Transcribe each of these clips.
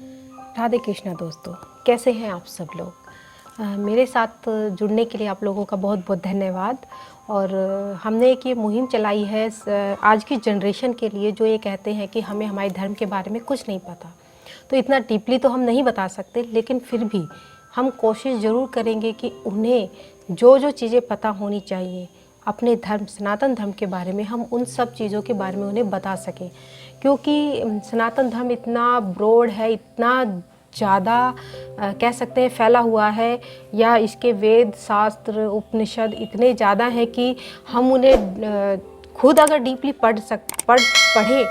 राधे कृष्णा दोस्तों, कैसे हैं आप सब लोग। मेरे साथ जुड़ने के लिए आप लोगों का बहुत बहुत धन्यवाद। और हमने एक ये मुहिम चलाई है आज की जनरेशन के लिए, जो ये कहते हैं कि हमें हमारे धर्म के बारे में कुछ नहीं पता। तो इतना डीपली तो हम नहीं बता सकते, लेकिन फिर भी हम कोशिश ज़रूर करेंगे कि उन्हें जो जो चीज़ें पता होनी चाहिए अपने धर्म, सनातन धर्म के बारे में, हम उन सब चीज़ों के बारे में उन्हें बता सकें। क्योंकि सनातन धर्म इतना ब्रॉड है, इतना ज़्यादा कह सकते हैं फैला हुआ है, या इसके वेद शास्त्र उपनिषद इतने ज़्यादा हैं कि हम उन्हें खुद अगर डीपली पढ़ें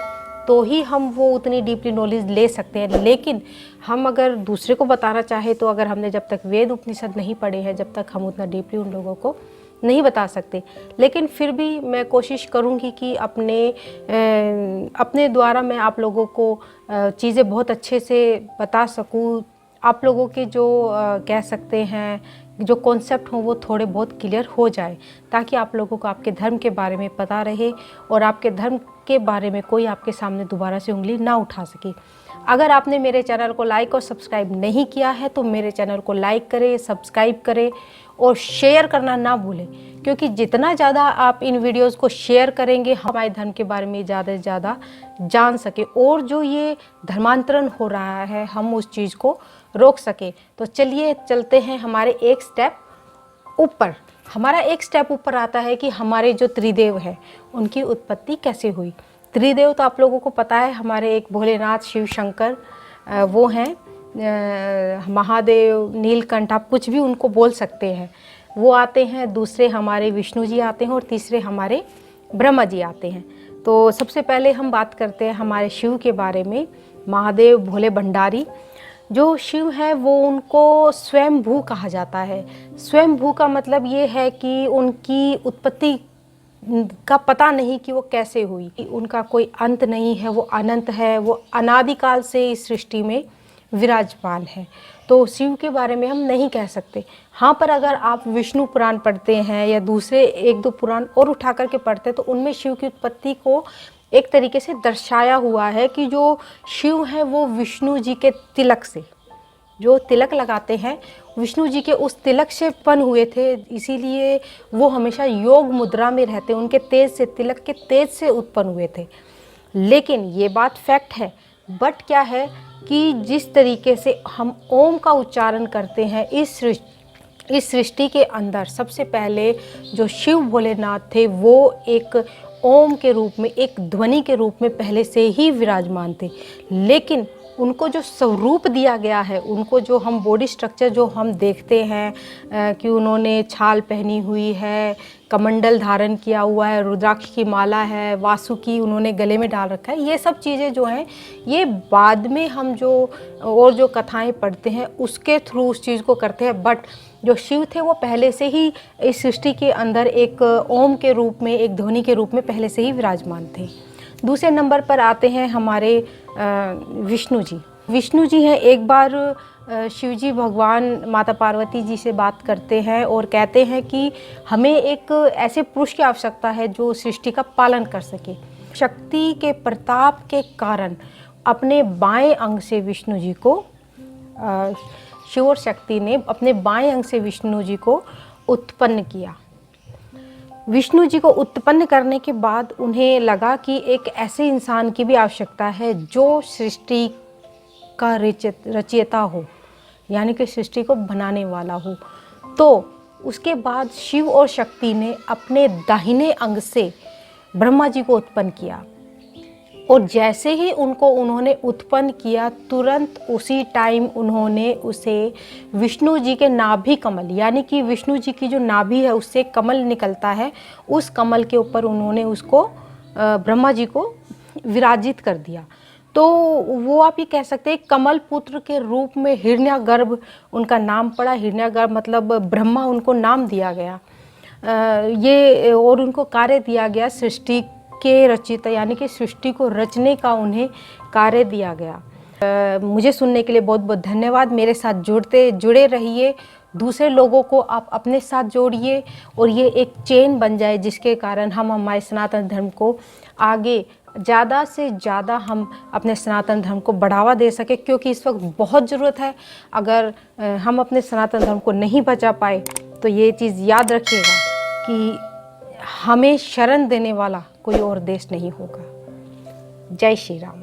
तो ही हम वो उतनी डीपली नॉलेज ले सकते हैं। लेकिन हम अगर दूसरे को बताना चाहें तो अगर हमने जब तक वेद उपनिषद नहीं पढ़े हैं, जब तक हम उतना डीपली उन लोगों को नहीं बता सकते। लेकिन फिर भी मैं कोशिश करूंगी कि अपने द्वारा मैं आप लोगों को चीज़ें बहुत अच्छे से बता सकूं। आप लोगों के जो कह सकते हैं जो कॉन्सेप्ट हों वो थोड़े बहुत क्लियर हो जाए, ताकि आप लोगों को आपके धर्म के बारे में पता रहे और आपके धर्म के बारे में कोई आपके सामने दोबारा से उंगली ना उठा सके। अगर आपने मेरे चैनल को लाइक और सब्सक्राइब नहीं किया है तो मेरे चैनल को लाइक करें, सब्सक्राइब करें और शेयर करना ना भूलें, क्योंकि जितना ज़्यादा आप इन वीडियोस को शेयर करेंगे हमारे धर्म के बारे में ज़्यादा से ज़्यादा जान सके, और जो ये धर्मांतरण हो रहा है हम उस चीज़ को रोक सके। तो चलिए चलते हैं हमारे एक स्टेप ऊपर। हमारा एक स्टेप ऊपर आता है कि हमारे जो त्रिदेव है उनकी उत्पत्ति कैसे हुई। त्रिदेव तो आप लोगों को पता है, हमारे एक भोलेनाथ, शिव शंकर वो हैं, महादेव, नीलकंठ, आप कुछ भी उनको बोल सकते हैं, वो आते हैं। दूसरे हमारे विष्णु जी आते हैं और तीसरे हमारे ब्रह्मा जी आते हैं। तो सबसे पहले हम बात करते हैं हमारे शिव के बारे में। महादेव भोले भंडारी जो शिव है वो उनको स्वयंभू कहा जाता है। स्वयंभू का मतलब ये है कि उनकी उत्पत्ति का पता नहीं कि वो कैसे हुई, उनका कोई अंत नहीं है, वो अनंत है, वो अनादिकाल से इस सृष्टि में विराजमान है। तो शिव के बारे में हम नहीं कह सकते। हाँ, पर अगर आप विष्णु पुराण पढ़ते हैं या दूसरे एक दो पुराण और उठा करके पढ़ते हैं तो उनमें शिव की उत्पत्ति को एक तरीके से दर्शाया हुआ है कि जो शिव है वो विष्णु जी के तिलक से, जो तिलक लगाते हैं विष्णु जी के उस तिलक से उत्पन्न हुए थे, इसीलिए वो हमेशा योग मुद्रा में रहते, उनके तेज से, तिलक के तेज से उत्पन्न हुए थे। लेकिन ये बात फैक्ट है। बट क्या है कि जिस तरीके से हम ओम का उच्चारण करते हैं इस सृष्टि के अंदर, सबसे पहले जो शिव भोलेनाथ थे वो एक ओम के रूप में, एक ध्वनि के रूप में पहले से ही विराजमान थे। लेकिन उनको जो स्वरूप दिया गया है, उनको जो हम बॉडी स्ट्रक्चर जो हम देखते हैं कि उन्होंने छाल पहनी हुई है, कमंडल धारण किया हुआ है, रुद्राक्ष की माला है, वासुकी उन्होंने गले में डाल रखा है, ये सब चीज़ें जो हैं ये बाद में हम जो और जो कथाएं पढ़ते हैं उसके थ्रू उस चीज़ को करते हैं। बट जो शिव थे वो पहले से ही इस सृष्टि के अंदर एक ओम के रूप में, एक ध्वनि के रूप में पहले से ही विराजमान थे। दूसरे नंबर पर आते हैं हमारे विष्णु जी। विष्णु जी हैं, एक बार शिव जी भगवान माता पार्वती जी से बात करते हैं और कहते हैं कि हमें एक ऐसे पुरुष की आवश्यकता है जो सृष्टि का पालन कर सके। शक्ति के प्रताप के कारण अपने बाएं अंग से विष्णु जी को, शिव और शक्ति ने अपने बाएं अंग से विष्णु जी को उत्पन्न किया। विष्णु जी को उत्पन्न करने के बाद उन्हें लगा कि एक ऐसे इंसान की भी आवश्यकता है जो सृष्टि का रचयिता हो, यानी कि सृष्टि को बनाने वाला हो। तो उसके बाद शिव और शक्ति ने अपने दाहिने अंग से ब्रह्मा जी को उत्पन्न किया, और जैसे ही उन्होंने उत्पन्न किया तुरंत उसी टाइम उन्होंने उसे विष्णु जी के नाभि कमल, यानी कि विष्णु जी की जो नाभि है उससे कमल निकलता है, उस कमल के ऊपर उन्होंने उसको ब्रह्मा जी को विराजित कर दिया। तो वो आप ये कह सकते हैं कमल पुत्र के रूप में हिरण्यागर्भ उनका नाम पड़ा। हिरण्यागर्भ मतलब ब्रह्मा उनको नाम दिया गया ये, और उनको कार्य दिया गया सृष्टि के रचयिता, यानी कि सृष्टि को रचने का उन्हें कार्य दिया गया। मुझे सुनने के लिए बहुत बहुत धन्यवाद। मेरे साथ जुड़े रहिए, दूसरे लोगों को आप अपने साथ जोड़िए और ये एक चेन बन जाए जिसके कारण हम हमारे सनातन धर्म को आगे ज़्यादा से ज़्यादा हम अपने सनातन धर्म को बढ़ावा दे सके, क्योंकि इस वक्त बहुत ज़रूरत है। अगर हम अपने सनातन धर्म को नहीं बचा पाए तो ये चीज़ याद रखिएगा कि हमें शरण देने वाला कोई और देश नहीं होगा। जय श्री राम।